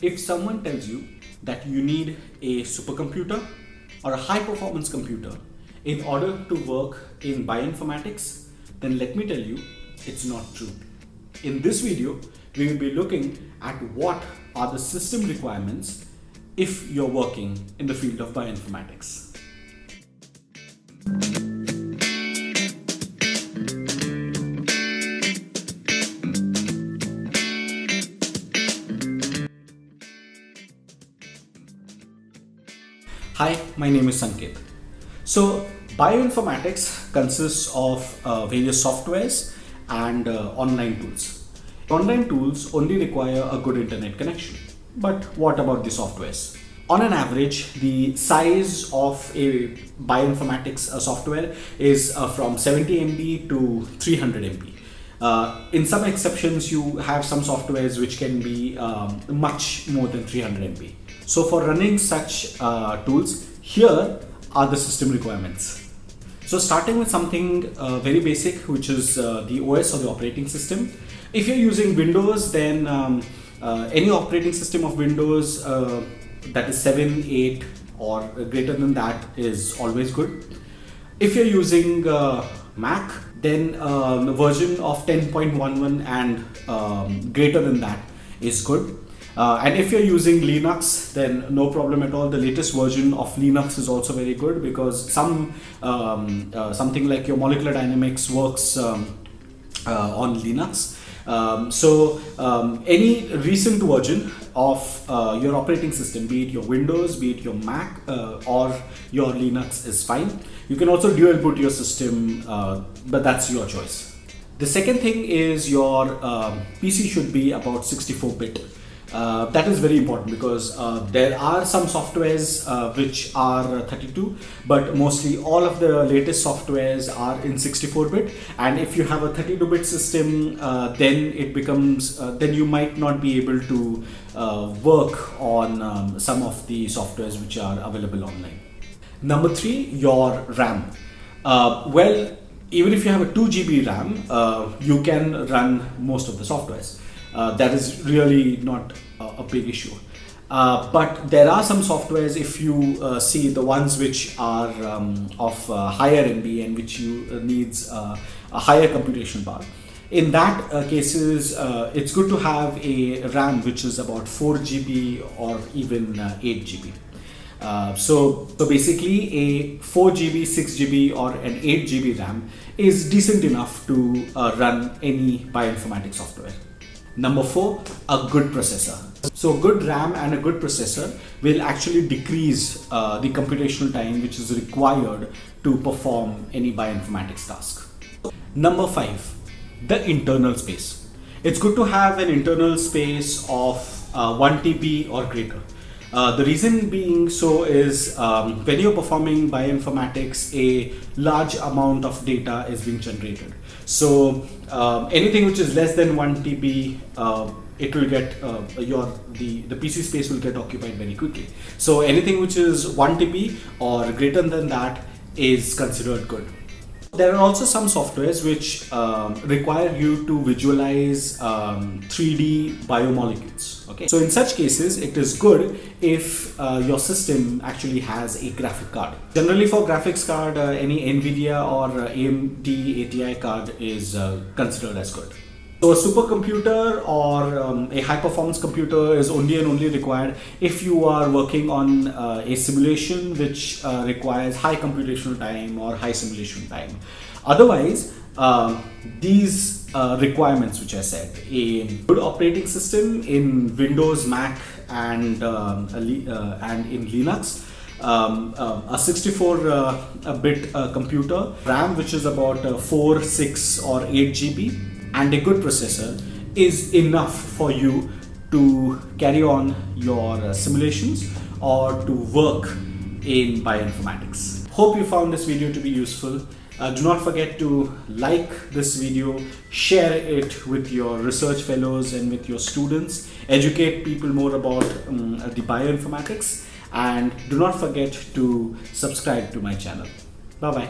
If someone tells you that you need a supercomputer or a high performance computer in order to work in bioinformatics, then let me tell you, it's not true. In this video, we will be looking at what are the system requirements if you're working in the field of bioinformatics. Hi, my name is Sanket. So, bioinformatics consists of various softwares and online tools. Online tools only require a good internet connection. But what about the softwares? On an average, the size of a bioinformatics software is from 70 MB to 300 MB. In some exceptions, you have some softwares which can be much more than 300 MB. So for running such tools, here are the system requirements. So starting with something very basic, which is the OS or the operating system. If you're using Windows, then any operating system of Windows that is 7, 8 or greater than that is always good. If you're using Mac, then the version of 10.11 and greater than that is good. And if you're using Linux, then no problem at all. The latest version of Linux is also very good because something like your molecular dynamics works on Linux. Any recent version of your operating system, be it your Windows, be it your Mac or your Linux, is fine. You can also dual boot your system, but that's your choice. The second thing is your PC should be about 64-bit. That is very important because there are some softwares which are 32, but mostly all of the latest softwares are in 64-bit. And if you have a 32-bit system, then it becomes then you might not be able to work on some of the softwares which are available online. Number 3, your RAM. Well, even if you have a 2 GB RAM, you can run most of the softwares. That is really not a big issue. But there are some softwares, if you see the ones which are of higher MB and which needs a higher computational power. In that cases, it's good to have a RAM which is about 4 GB or even 8 GB. So basically a 4 GB, 6 GB or an 8 GB RAM is decent enough to run any bioinformatics software. Number 4, a good processor. So good RAM and a good processor will actually decrease the computational time which is required to perform any bioinformatics task. Number 5, the internal space. It's good to have an internal space of 1 TB or greater. The reason being so is when you're performing bioinformatics, a large amount of data is being generated. So anything which is less than 1 TB, it will get the PC space will get occupied very quickly. So anything which is 1 TB or greater than that is considered good. There are also some softwares which require you to visualize 3D biomolecules. Okay, so in such cases, it is good if your system actually has a graphic card. Generally, for graphics card, any NVIDIA or AMD ATI card is considered as good. So a supercomputer or a high performance computer is only and only required if you are working on a simulation which requires high computational time or high simulation time. Otherwise, these requirements which I said, a good operating system in Windows, Mac and in Linux, a 64-bit computer, RAM which is about 4, 6 or 8 GB, and a good processor is enough for you to carry on your simulations or to work in bioinformatics. Hope you found this video to be useful. Do not forget to like this video, share it with your research fellows and with your students, educate people more about the bioinformatics, and do not forget to subscribe to my channel. Bye bye.